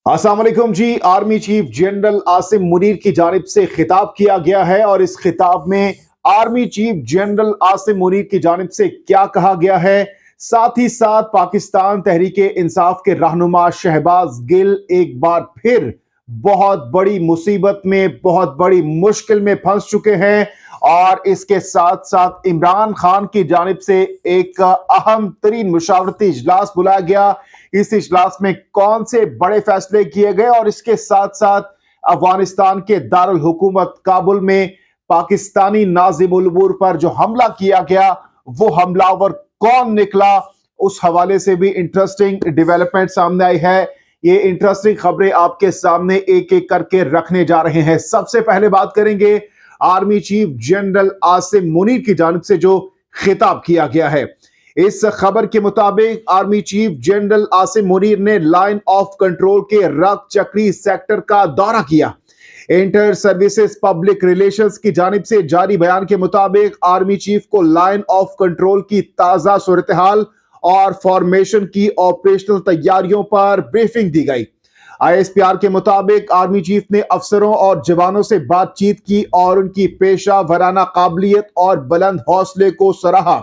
अस्सलाम वालेकुम जी। Army chief general Asim Munir की जानिब से खिताब किया गया है और इस खिताब में army chief general Asim Munir की जानिब से क्या कहा गया है, साथ ही साथ पाकिस्तान तहरीक इंसाफ के रहनुमा शहबाज गिल एक बार फिर बहुत बड़ी मुसीबत में, बहुत बड़ी मुश्किल में फंस चुके हैं। और इसके साथ साथ इमरान खान की जानिब से एक अहम तरीन मुशावरती इजलास बुलाया गया। इस इजलास में कौन से बड़े फैसले किए गए और इसके साथ साथ अफगानिस्तान के दारुल हुकूमत काबुल में पाकिस्तानी नाजिम उल उमूर पर जो हमला किया गया, वो हमलावर कौन निकला, उस हवाले से भी इंटरेस्टिंग डेवलपमेंट सामने आई है। ये इंटरेस्टिंग खबरें आपके सामने एक एक करके रखने जा रहे हैं। सबसे पहले बात करेंगे army chief general Asim Munir की जानिब से जो खिताब किया गया है। इस खबर के मुताबिक army chief general Asim Munir ने लाइन ऑफ कंट्रोल के रक चक्री सेक्टर का दौरा किया। इंटर सर्विसेज पब्लिक रिलेशंस की जानिब से जारी बयान के मुताबिक आर्मी चीफ को लाइन ऑफ कंट्रोल की ताजा सूरत हाल और फॉर्मेशन की ऑपरेशनल तैयारियों पर ब्रीफिंग दी गई। आईएसपीआर के मुताबिक आर्मी चीफ ने अफसरों और जवानों से बातचीत की और उनकी पेशा वराना काबिलियत और बुलंद हौसले को सराहा।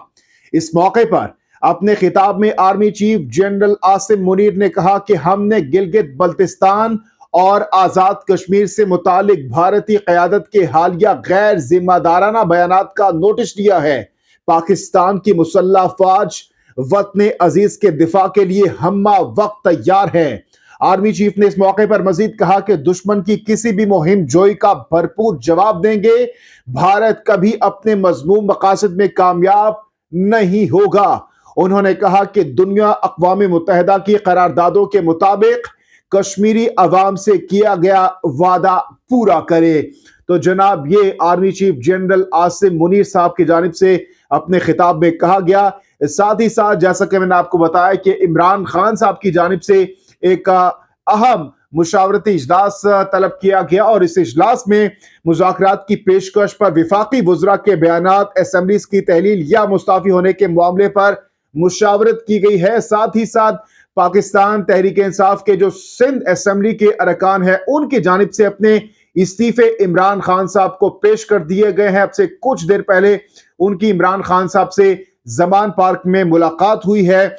इस मौके पर अपने खिताब में army chief general Asim Munir ने कहा कि हमने गिलगित बल्तिस्तान और आजाद कश्मीर से मुतालिक भारतीय क़यादत के हालिया गैर जिम्मेदाराना बयानात का नोटिस लिया है। पाकिस्तान की मुसल्लह फौज वतन अजीज के दिफा के लिए हम्मा वक्त तैयार है। आर्मी चीफ ने इस मौके पर मजीद कहा कि दुश्मन की किसी भी मुहिम जोई का भरपूर जवाब देंगे। भारत कभी अपने मजमूम मकासद में कामयाब नहीं होगा। उन्होंने कहा कि दुनिया अक़वाम मुत्तहिदा की करारदादों के मुताबिक कश्मीरी अवाम से किया गया वादा पूरा करे। तो जनाब, ये army chief general Asim Munir साहब की जानिब से अपने खिताब में कहा गया। साथ ही साथ जैसा कि मैंने आपको बताया कि इमरान खान साहब की जानिब से एक अहम मुशावरती इजलास तलब किया गया और इस इजलास में मुज़ाकरात की पेशकश पर विफाकी वज़रा के बयानात, असेंबलीज की तहलील या मुस्ताफी होने के मामले पर मुशावरत की गई है। साथ ही साथ पाकिस्तान तहरीक इंसाफ के जो सिंध असेंबली के अरकान हैं, उनकी जानिब से अपने इस्तीफे इमरान खान साहब को पेश कर दिए गए हैं। अब से कुछ देर पहले उनकी इमरान खान साहब से जमान पार्क में मुलाकात हुई है।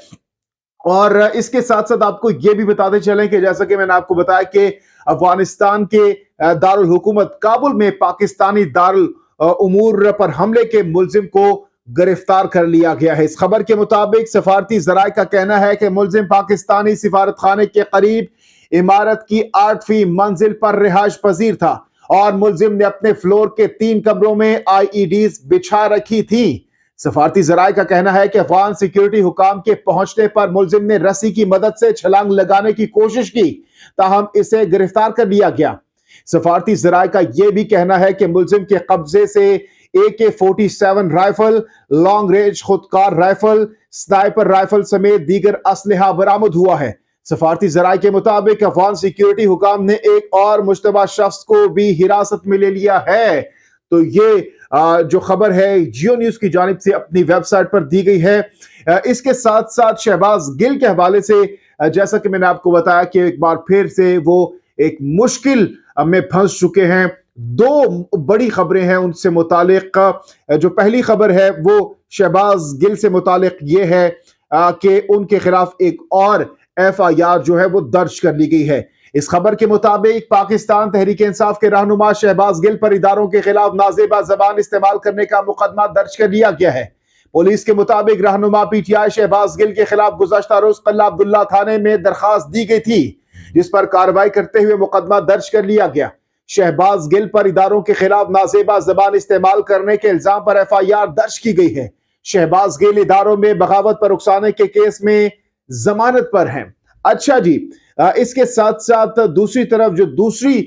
और इसके साथ साथ आपको यह भी बताते चलें कि जैसा कि मैंने आपको बताया कि अफगानिस्तान के दारुल हुकूमत काबुल में पाकिस्तानी दारुल उमूर पर हमले के मुल्जिम को गिरफ्तार कर लिया गया है। इस खबर के मुताबिक सफारती जराये का कहना है कि मुल्जिम पाकिस्तानी सिफारत खाने के करीब इमारत की 8वीं मंजिल पर रिहाइश पजीर था और मुल्जिम ने अपने फ्लोर के 3 कमरों में आईईडीज बिछा रखी थी। सफारती जराये का कहना है कि अफगान सिक्योरिटी हुकाम के पहुंचने पर मुल्जिम ने रस्सी की मदद से छलांग लगाने की कोशिश की, ताहम इसे गिरफ्तार कर लिया गया। सफारती जराये का यह भी कहना है कि मुल्जिम के कब्जे से AK-47 राइफल, लॉन्ग रेंज खुदकार राइफल, स्नाइपर राइफल समेत दीगर असलहा बरामद हुआ है। सफारती जराये के मुताबिक अफगान सिक्योरिटी हुकाम ने एक और मुश्तबा शख्स को भी हिरासत में ले लिया है। तो ये जो खबर है जियो न्यूज की जानिब से अपनी वेबसाइट पर दी गई है। इसके साथ साथ शहबाज गिल के हवाले से जैसा कि मैंने आपको बताया कि एक बार फिर से वो एक मुश्किल में फंस चुके हैं। 2 बड़ी खबरें हैं उनसे मुतालिक। जो पहली खबर है वो शहबाज गिल से मुतालिक ये है कि उनके खिलाफ एक और FIR जो है वो दर्ज कर ली गई है। इस खबर के मुताबिक पाकिस्तान तहरीक इंसाफ के रहनुमा शहबाज गिल पर इदारों के खिलाफ नाजेबा जबान इस्तेमाल करने का मुकदमा दर्ज कर लिया गया है। पुलिस के मुताबिक रहनुमा PTI शहबाज गिल के खिलाफ गुज़श्ता रोज कल्ला अब्दुल्ला थाने में दरखास्त दी गई थी, जिस पर कार्रवाई करते हुए मुकदमा दर्ज कर लिया गया। शहबाज गिल पर इदारों के खिलाफ नाजेबा जबान इस्तेमाल करने के इल्जाम पर FIR दर्ज की गई है। शहबाज गिल इदारों में बगावत पर उकसाने के केस में जमानत पर हैं। अच्छा जी, इसके साथ साथ दूसरी तरफ जो दूसरी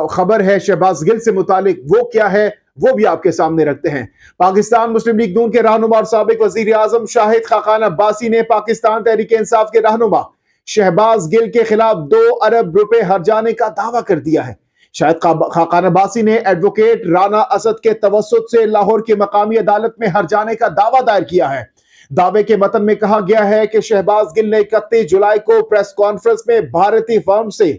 खबर है शहबाज गिल से मुतालिक, वो क्या है वो भी आपके सामने रखते हैं। पाकिस्तान मुस्लिम लीग नून के रहनुमा और साबिक वजीर आजम शाहिद खाकान अब्बासी ने पाकिस्तान तहरीक इंसाफ के रहनुमा शहबाज गिल के खिलाफ 2 अरब रुपए हर्जाने का दावा कर दिया है। शाहिद खाकान अब्बासी ने एडवोकेट राना असद के तवस्सुत से लाहौर की मकामी अदालत में हर्जाने का दावा दायर किया है। दावे के मतन में कहा गया है कि शहबाज गिल ने 31 जुलाई को प्रेस कॉन्फ्रेंस में भारतीय फर्म से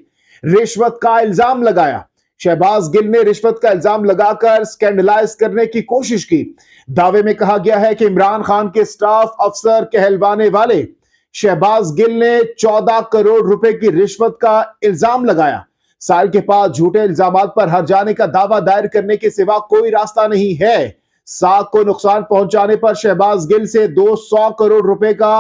रिश्वत का इल्जाम लगाया। शहबाज गिल ने रिश्वत का इल्जाम लगाकर स्कैंडलाइज करने की कोशिश की। दावे में कहा गया है कि इमरान खान के स्टाफ अफसर कहलवाने वाले शहबाज गिल ने 14 करोड़ रुपए की रिश्वत का इल्जाम लगाया। साहिल के पास झूठे इल्जामात पर हर जाने का दावा दायर करने के सिवा कोई रास्ता नहीं है। साख को नुकसान पहुंचाने पर शहबाज गिल से 200 करोड़ रुपए का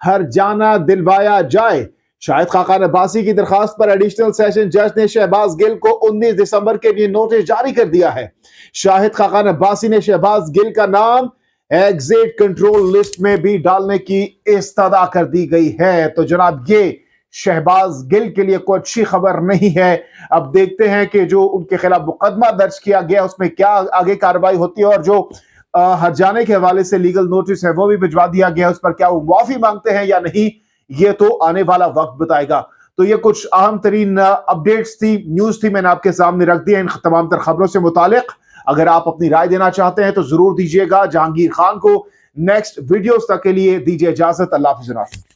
हर जाना दिलवाया जाए। शाहिद खाकान अब्बासी की दरखास्त पर एडिशनल सेशन जज ने शहबाज गिल को 19 दिसंबर के लिए नोटिस जारी कर दिया है। शाहिद खाकान अब्बासी ने शहबाज गिल का नाम एग्जिट कंट्रोल लिस्ट में भी डालने की इस्तदा कर दी गई है। तो जनाब, ये शहबाज गिल के लिए कोई अच्छी खबर नहीं है। अब देखते हैं कि जो उनके खिलाफ मुकदमा दर्ज किया गया उसमें क्या आगे कार्रवाई होती है, और जो हरजाने के हवाले से लीगल नोटिस है वो भी भिजवा दिया गया, उस पर क्या वो माफी मांगते हैं या नहीं, ये तो आने वाला वक्त बताएगा। तो ये कुछ अहम तरीन अपडेट्स थी, न्यूज थी, मैंने आपके सामने रख दिया इन तमाम तर खबरों से मुतालिक। अगर आप अपनी राय देना चाहते हैं तो जरूर दीजिएगा। जहांगीर खान को नेक्स्ट वीडियोस तक के लिए दीजिए इजाजत। अल्लाह हाफिज़।